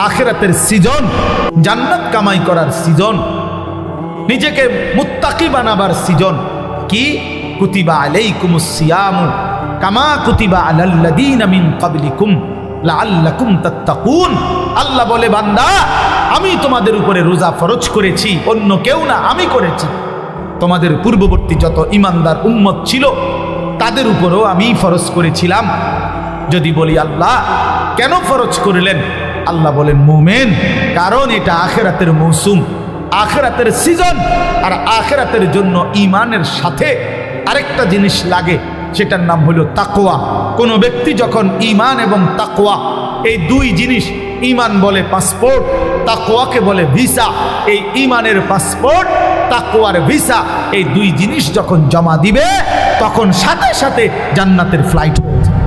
আখিরাতের সিজন, জান্নাত কামাই করার সিজন, নিজেকে মুত্তাকি বানাবার সিজন। কি? কুতিবা আলাইকুমুস সিয়ামু কামা কুতিবা আলাল্লাযীনা মিন ক্বাবলিকুম লাআল্লাকুম তাত্তাকুন। আল্লাহ বলে বান্দা, আমি তোমাদের উপরে রোজা ফরজ করেছি, অন্য কেউ না, আমি করেছি। তোমাদের পূর্ববর্তী যত ঈমানদার উম্মত ছিল তাদের উপরেও আমি ফরজ করেছিলাম। যদি বলি আল্লাহ কেন ফরজ করলেন? আল্লাহ বলেন মুমিন, কারণ এটা আখিরাতের মৌসুম, আখিরাতের সিজন। আর আখিরাতের জন্য ঈমানের সাথে আরেকটা জিনিস লাগে, সেটার নাম হলো তাকওয়া। কোনো ব্যক্তি যখন ঈমান এবং তাকওয়া এই দুই জিনিস ঈমান বলে পাসপোর্ট, তাকওয়াকে বলে ভিসা। এই ঈমানের পাসপোর্ট, তাকওয়ার ভিসা, এই দুই জিনিস যখন জমা দিবে তখন সাথে সাথে জান্নাতের ফ্লাইট হয়ে যাবে।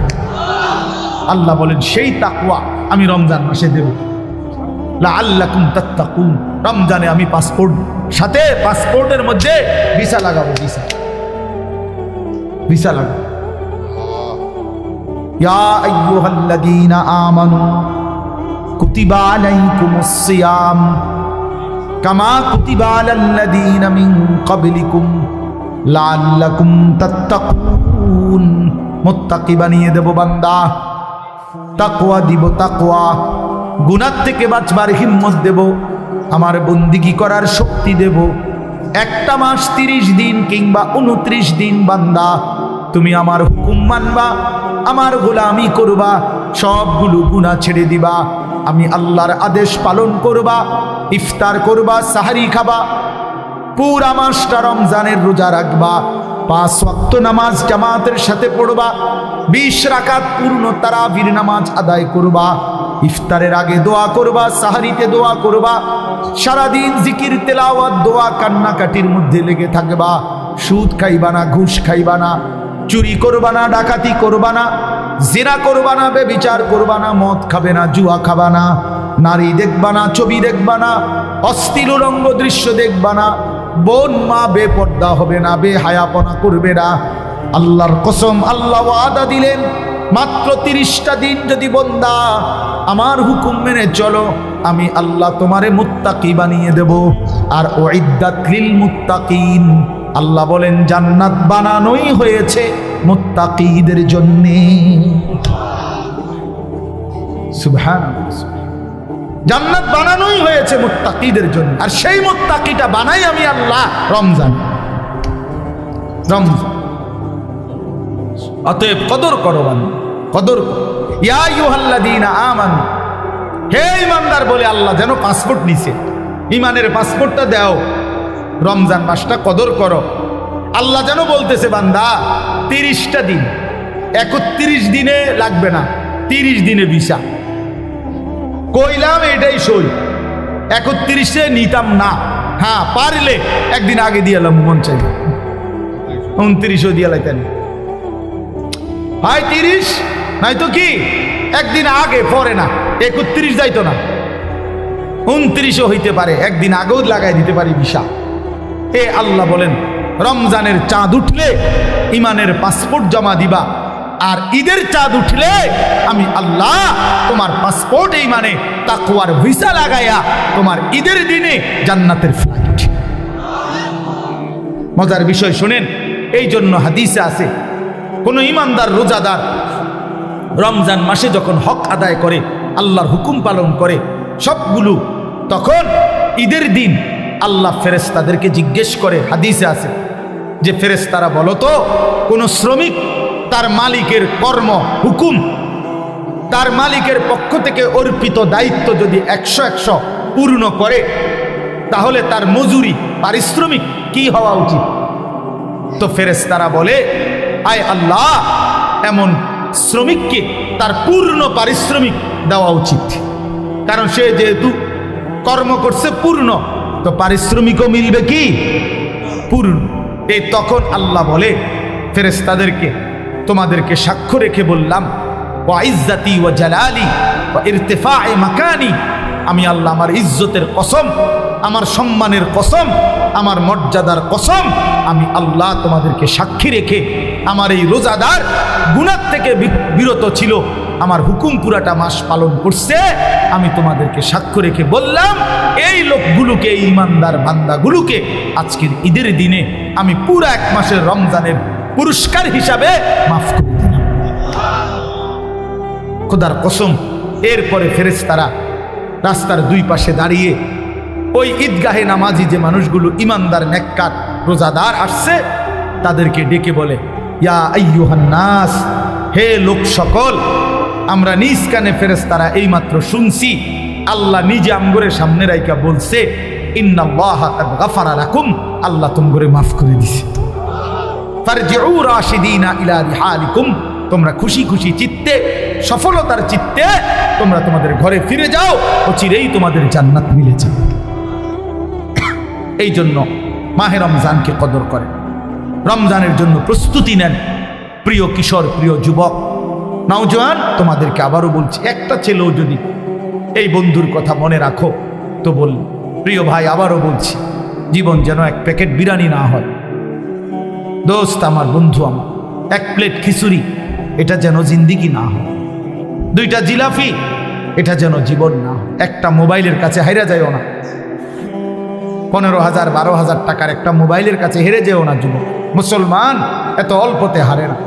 আল্লাহ বলেন সেই তাকওয়া আমি রমজান মাসে দেব। লাআল্লাকুম তাত্তাকুন, রমজানে আমি পাসপোর্ট, সাথে পাসপোর্টের মধ্যে ভিসা লাগাবো, ভিসা লাগাবো। ইয়া আইয়ুহাল্লাযীনা আমানু কুতিবা আলাইকুমুস সিয়াম কামা কুতিবা আলাল্লাযীনা মিন ক্বাবলিকুম লাআল্লাকুম তাত্তাকুন। মুত্তাকি বানিয়ে দেব বান্দা, তাকওয়া দিব, তাকওয়া, গুনাহ থেকে বাঁচবার হিম্মত দেব, আমার বন্দিগি করার শক্তি দেব। একটা মাস 30 দিন কিংবা 29 দিন বান্দা তুমি আমার হুকুম মানবা, আমার গোলামি করবা, সবগুলো গুনাহ ছেড়ে দিবা, আমি আল্লাহর আদেশ পালন করবা, ইফতার করবা, সাহারি খাবা, পুরা মাসটা রমজানের রোজা রাখবা, 5 ওয়াক্ত নামাজ জামাতের সাথে পড়বা, 20 রাকাত পূর্ণ তারাবির নামাজ আদায় করবা, ইফতারের আগে দোয়া করবা, সাহারিতে দোয়া করবা, সারাদিন জিকির তেলাওয়াত দোয়া কান্নাকাটির মধ্যে লেগে থাকবা। সুদ খাইবা না, ঘুষ খাইবা না, চুরি করবা না, ডাকাতি করবা না, জিনা করবা না, বেবিচার করবা না, মদ খাবে না, জুয়া খাবা না, নারী দেখবা না, ছবি দেখবা না, অশ্লীল উলঙ্গ দৃশ্য দেখবা না, বোন মা বেপর্দা হবে না, বেহায়াপনা করবে না। আল্লাহর কসম, আল্লাহ ওয়াদা দিলেন মাত্র 30টা দিন যদি বান্দা আমার হুকুম মেনে চলো, আমি আল্লাহ তোমারে মুত্তাকি বানিয়ে দেব। আর উইদ্দাত লিল মুত্তাকিন, আল্লাহ বলেন জান্নাত বানানোই হয়েছে মুত্তাকিদের জন্য। সুবহানাল্লাহ, জান্নাত বানানোই হয়েছে মুত্তাকিদের জন্য। আর সেই মুত্তাকিটা বানাই আমি আল্লাহ রমজান। অতএব কদর করো বান্দা, কদর করো। ইয়া আইয়ুহাল্লাযীনা আমানু, হে ঈমানদার বলে আল্লাহ যেন পাসপোর্ট নিছে, ঈমানের পাসপোর্টটা দাও, রমজান মাসটা কদর করো। আল্লাহ যেন বলতেছে বান্দা 30টা দিন, 31 দিনে লাগবে না, 30 দিনে ভিসা। কইলাম এটাই সই, 31-এ নিতাম না, হ্যাঁ পারলে একদিন আগে দিয়ে এলাম, মন চাইলে 29ও দিয়ে লাইতেন, হয় 30 নাই তো কি একদিন আগে, পরে না 31 যাইতো না, 29ও হইতে পারে, একদিন আগেও লাগাই দিতে পারি ভিসা। এ আল্লাহ বলেন রমজানের চাঁদ উঠলে ঈমানের পাসপোর্ট জমা দিবা, আর ঈদের চাঁদ উঠলে আমি আল্লাহ তোমার পাসপোর্ট ঈমানে তাকওয়ার ভিসা লাগাইয়া তোমার ঈদের দিনে জান্নাতের ফ্লাইট। মজার বিষয় শুনেন, এই জন্য হাদিসে আছে কোন ঈমানদার রোজাদার রমজান মাসে যখন হক আদায় করে, আল্লাহর হুকুম পালন করে সবগুলো, তখন ঈদের দিন আল্লাহ ফেরেশতাদেরকে জিজ্ঞেস করে, হাদিসে আছে যে ফেরেশতারা বলো তো, কোন শ্রমিক তার মালিকের কর্ম হুকুম, তার মালিকের পক্ষ থেকে অর্পিত দায়িত্ব যদি 100 পূর্ণ করে, তাহলে তার মজুরি পারিশ্রমিক কি হওয়া উচিত? তো ফেরেশতারা বলে, আয় আল্লাহ, এমন শ্রমিককে তার পূর্ণ পারিশ্রমিক দেওয়া উচিত, কারণ সে যেহেতু কর্ম করছে পূর্ণ, তো পারিশ্রমিকও মিলবে কি পূর্ণ। এই তখন আল্লাহ বলে ফেরেশতাদেরকে, তোমাদেরকে সাক্ষ্য রেখে বললাম, ওয়া ইজ্জতি ওয়া জালালি ওয়া ইরতিফা'i মাকানি, আমি আল্লাহ আমার ইজ্জতের কসম, আমার সম্মানের কসম, আমার মর্যাদার কসম, আমি আল্লাহ তোমাদেরকে সাক্ষী রেখে আমার এই রোজাদার গুনাহ থেকে বিরত ছিল, আমার হুকুম পুরাটা মাস পালন করছে, আমি তোমাদেরকে সাক্ষ্য রেখে বললাম এই লোকগুলোকে, এই ঈমানদার বান্দাগুলোকে আজকের ঈদের দিনে আমি পুরা 1 মাসের রমজানের পুরস্কার হিসাবে মাফ করে দিলাম। খোদার কসম। এরপরে ফেরেশতারা রাস্তার 2 পাশে দাঁড়িয়ে ওই ঈদগাহে নামাজি যে মানুষগুলো ঈমানদার নেককার রোজাদার আসছে, তাদেরকে ডেকে বলে, ইয়া আইয়ুহান নাস, হে লোক সকল, আমরা নিজ কানে ফেরেশতারা এইমাত্র শুনছি আল্লাহ নিজে আমগরের সামনে রাইকা বলছে, ইন্নাল্লাহা কাদ গাফারা লাকুম, আল্লাহ তোমগরে মাফ করে দিছে। ফারজিউ রাশিদিনা ইলা রিহালিকুম, তোমরা খুশি খুশি চিত্তে সফলতার চিত্তে তোমরা তোমাদের ঘরে ফিরে যাও, অচিরেই তোমাদের জান্নাত মিলে যাবে। এই জন্য মাহে রমজানকে কদর করেন, রমজানের জন্য প্রস্তুতি নেন। প্রিয় কিশোর, প্রিয় যুবক, নওজোয়ান, তোমাদেরকে আবারও বলছি, একটা ছেলেও যদি এই বন্ধুর কথা মনে রাখো তো বল। প্রিয় ভাই, আবারও বলছি, জীবন যেন এক প্যাকেট বিরিয়ানি না হয়। দোস্ত আমার, বন্ধু আমার, এক প্লেট খিচুড়ি, এটা যেন জিন্দিগি না হয়। দুইটা জিলাপি, এটা যেন জীবন না হয়। একটা মোবাইলের কাছে হাইরা যায়ও না। 15,000 12,000 টাকার একটা মোবাইলের কাছে হেরে যেও না যুবক। মুসলমান এত অল্পতে হারে না।